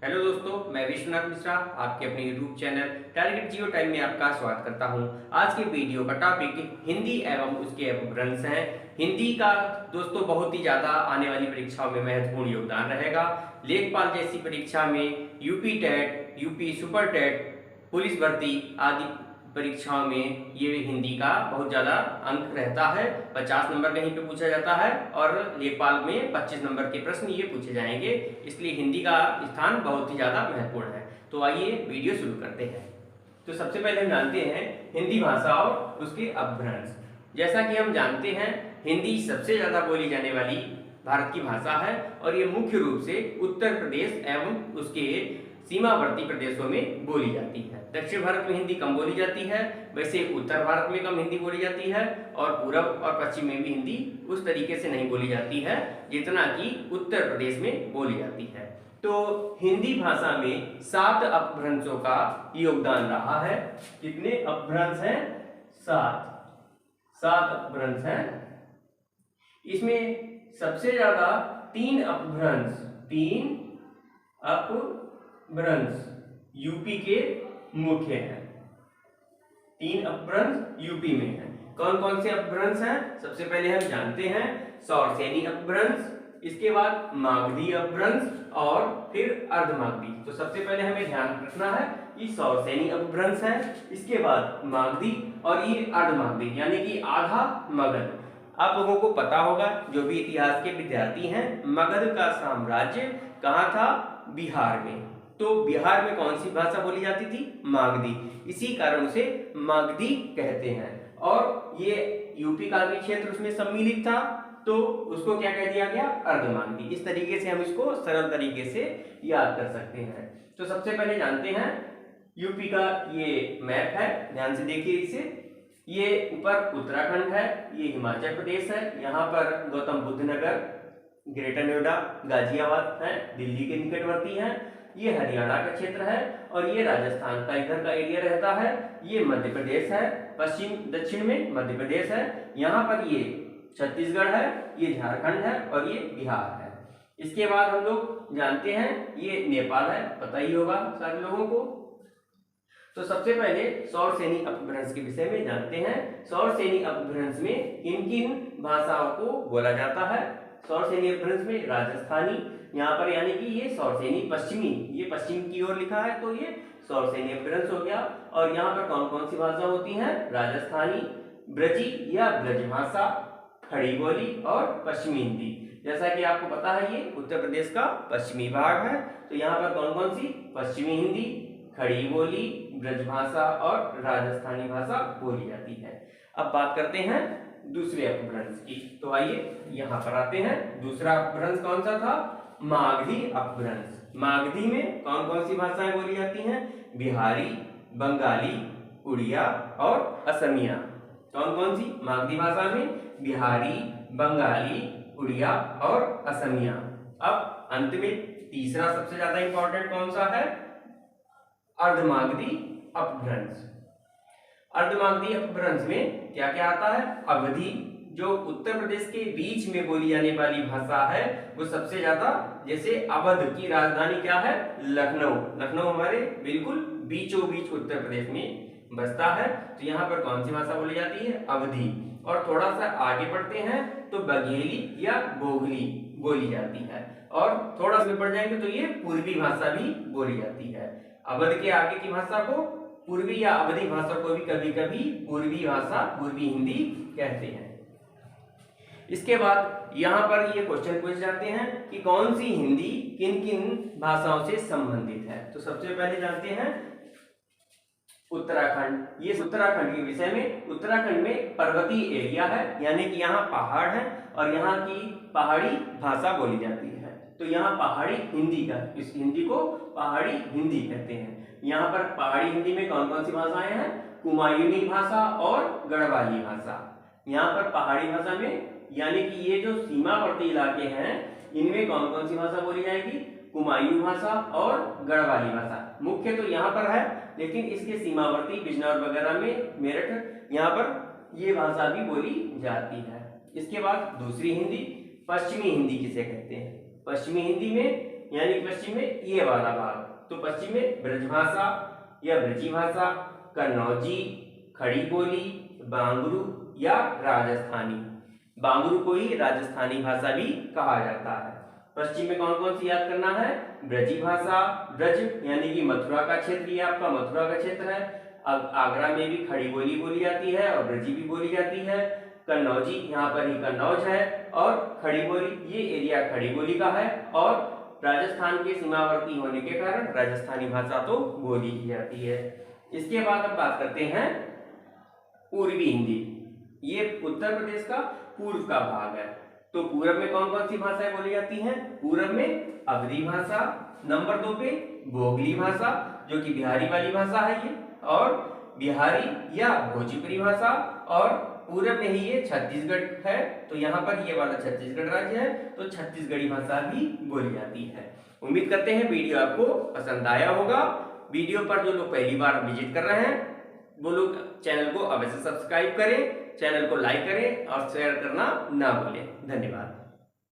Hello दोस्तों, मैं विश्वनाथ मिश्रा आपके अपने यूट्यूब चैनल टारगेट जियो टाइम में आपका स्वागत करता हूं। आज के वीडियो का टॉपिक हिंदी एवं उसके अपभ्रंश है। हिंदी का दोस्तों बहुत ही ज़्यादा आने वाली परीक्षाओं में महत्वपूर्ण योगदान रहेगा। लेखपाल जैसी परीक्षा में UP TET, UP super TET, police भर्ती आदि परीक्षाओं में ये हिंदी का बहुत ज़्यादा अंक रहता है। 50 नंबर कहीं पे पूछा जाता है और लेखपाल में 25 नंबर के प्रश्न ये पूछे जाएंगे, इसलिए हिंदी का स्थान बहुत ही ज़्यादा महत्वपूर्ण है। तो आइए वीडियो शुरू करते हैं। तो सबसे पहले हम जानते हैं हिंदी भाषा और उसके अपभ्रंश। जैसा कि हम जानते हैं हिंदी सबसे ज़्यादा बोली जाने वाली भारत की भाषा है और ये मुख्य रूप से उत्तर प्रदेश एवं उसके सीमावर्ती प्रदेशों में बोली जाती है। दक्षिण भारत में हिंदी कम बोली जाती है, वैसे उत्तर भारत में कम हिंदी बोली जाती है और पूरब और पश्चिम में भी हिंदी उस तरीके से नहीं बोली जाती है जितना कि उत्तर प्रदेश में बोली जाती है। तो हिंदी भाषा में 7 अपभ्रंशों का योगदान रहा है। कितने अपभ्रंश हैं? 7 अपभ्रंश हैं। इसमें सबसे ज्यादा 3 अपभ्रंश यूपी के मुख्य हैं। 3 अपभ्रंश यूपी में हैं। कौन कौन से अपभ्रंश हैं? सबसे पहले हम जानते हैं सौरसेनी अपभ्रंश, इसके बाद मागधी अपभ्रंश और फिर अर्धमागधी। तो सबसे पहले हमें ध्यान रखना है कि सौरसेनी अपभ्रंश है, इसके बाद मागधी और ये अर्धमागधी यानी कि आधा मगध। आप लोगों को पता होगा, जो भी इतिहास के विद्यार्थी हैं, मगध का साम्राज्य कहाँ था? बिहार में। तो बिहार में कौन सी भाषा बोली जाती थी? मागधी। इसी कारण से मागधी कहते हैं। और ये यूपी का भी क्षेत्र उसमें सम्मिलित था, तो उसको क्या कह दिया गया? अर्धमागधी। इस तरीके से हम इसको सरल तरीके से याद कर सकते हैं। तो सबसे पहले जानते हैं यूपी का ये मैप है, ध्यान से देखिए इसे। ये ऊपर उत्तराखंड है, ये हिमाचल प्रदेश है, यहाँ पर गौतम बुद्ध नगर, ग्रेटर नोएडा, गाजियाबाद है, दिल्ली के निकटवर्ती है। ये हरियाणा का क्षेत्र है और ये राजस्थान का इधर का एरिया रहता है। ये मध्य प्रदेश है, पश्चिम दक्षिण में मध्य प्रदेश है। यहाँ पर ये छत्तीसगढ़ है, ये झारखंड है और ये बिहार है। इसके बाद हम लोग जानते हैं ये नेपाल है, पता ही होगा सारे लोगों को। तो सबसे पहले सौरसेनी अपभ्रंश के विषय में जानते हैं। सौरसेनी अपभ्रंश में किन किन भाषाओं को बोला जाता है? सौरसेनी अपभ्रंश में राजस्थानी, यहाँ पर यानी कि ये सौरसेनी पश्चिमी, ये पश्चिम की ओर लिखा है तो ये सौरसेनी अपभ्रंश हो गया। और यहाँ पर कौन कौन सी भाषा होती हैं? राजस्थानी, ब्रजी या ब्रज भाषा, खड़ी बोली और पश्चिमी हिंदी। जैसा कि आपको पता है ये उत्तर प्रदेश का पश्चिमी भाग है, तो यहाँ पर कौन कौन सी? पश्चिमी हिंदी, खड़ी बोली, ब्रजभाषा और राजस्थानी भाषा बोली जाती है। अब बात करते हैं दूसरे अपभ्रंश की। तो आइए यहाँ पर आते हैं। दूसरा अपभ्रंश कौन सा था? मागधी अपभ्रंश। मागधी में कौन कौन सी भाषाएं बोली जाती हैं? बिहारी, बंगाली, उड़िया और असमिया। कौन कौन सी? मागधी भाषा में बिहारी, बंगाली, उड़िया और असमिया। अब अंत में तीसरा सबसे ज्यादा इंपॉर्टेंट कौन सा है? अर्धमागधी अपभ्रंश। अर्धमागधी अपभ्रंश में क्या क्या आता है? अवधी, जो उत्तर प्रदेश के बीच में बोली जाने वाली भाषा है, वो सबसे ज्यादा, जैसे अवध की राजधानी क्या है? लखनऊ। लखनऊ हमारे बिल्कुल बीचों बीच उत्तर प्रदेश में बसता है, तो यहाँ पर कौन सी भाषा बोली जाती है? अवधी। और थोड़ा सा आगे बढ़ते हैं तो बघेली या बोगली बोली जाती है, और थोड़ा सा बढ़ जाएंगे तो ये पूर्वी भाषा भी बोली जाती है। अवध के आगे की भाषा को पूर्वी या अवधी भाषा को भी कभी कभी पूर्वी भाषा, पूर्वी हिंदी कहते हैं। इसके बाद यहाँ पर ये क्वेश्चन पूछे जाते हैं कि कौन सी हिंदी किन किन भाषाओं से संबंधित है। तो सबसे पहले जानते हैं उत्तराखंड। ये उत्तराखंड के विषय में, उत्तराखंड में पर्वतीय एरिया है, यानी कि यहाँ पहाड़ है और यहाँ की पहाड़ी भाषा बोली जाती है। तो यहाँ पहाड़ी हिंदी का, इस हिंदी को पहाड़ी हिंदी कहते हैं। यहाँ पर पहाड़ी हिंदी में कौन कौन सी भाषाएं हैं? कुमायूनी भाषा और गढ़वाली भाषा। यहाँ पर पहाड़ी भाषा में यानी कि ये जो सीमावर्ती इलाके हैं, इनमें कौन कौन सी भाषा बोली जाएगी? कुमायूं भाषा और गढ़वाली भाषा मुख्य तो यहाँ पर है, लेकिन इसके सीमावर्ती बिजनौर वगैरह में, मेरठ, यहाँ पर ये भाषा भी बोली जाती है। इसके बाद दूसरी हिंदी, पश्चिमी हिंदी किसे कहते हैं? पश्चिमी हिंदी में यानी पश्चिम में ये वाला भाग, तो पश्चिम में ब्रजभाषा या ब्रजी भाषा, कन्नौजी, खड़ी बोली, बांगरू या राजस्थानी। बांगरू को ही राजस्थानी भाषा भी कहा जाता है। पश्चिम में कौन कौन सी याद करना है? ब्रजी भाषा, ब्रज यानी कि मथुरा का क्षेत्र, ये आपका मथुरा का क्षेत्र है। अब आगरा में भी खड़ी बोली बोली जाती है और ब्रजी भी बोली जाती है। कन्नौजी यहाँ पर ही कन्नौज है, और खड़ी बोली ये एरिया खड़ी बोली का है, और राजस्थान के सीमावर्ती होने के कारण राजस्थानी भाषा तो बोली ही जाती है। इसके बाद अब बात करते हैं पूर्वी हिंदी। ये उत्तर प्रदेश का पूर्व का भाग है, तो पूरब में कौन कौन सी भाषाएं बोली जाती हैं? पूरब में अवधी भाषा, नंबर 2 पे भोगली भाषा जो कि बिहारी वाली भाषा है ये, और बिहारी या भोजपुरी भाषा, और पूरब में ही ये छत्तीसगढ़ है, तो यहाँ पर ये वाला छत्तीसगढ़ राज्य है, तो छत्तीसगढ़ी भाषा भी बोली जाती है। उम्मीद करते हैं वीडियो आपको पसंद आया होगा। वीडियो पर जो लोग पहली बार विजिट कर रहे हैं वो लोग चैनल को अवश्य सब्सक्राइब करें, चैनल को लाइक करें और शेयर करना ना भूलें। धन्यवाद।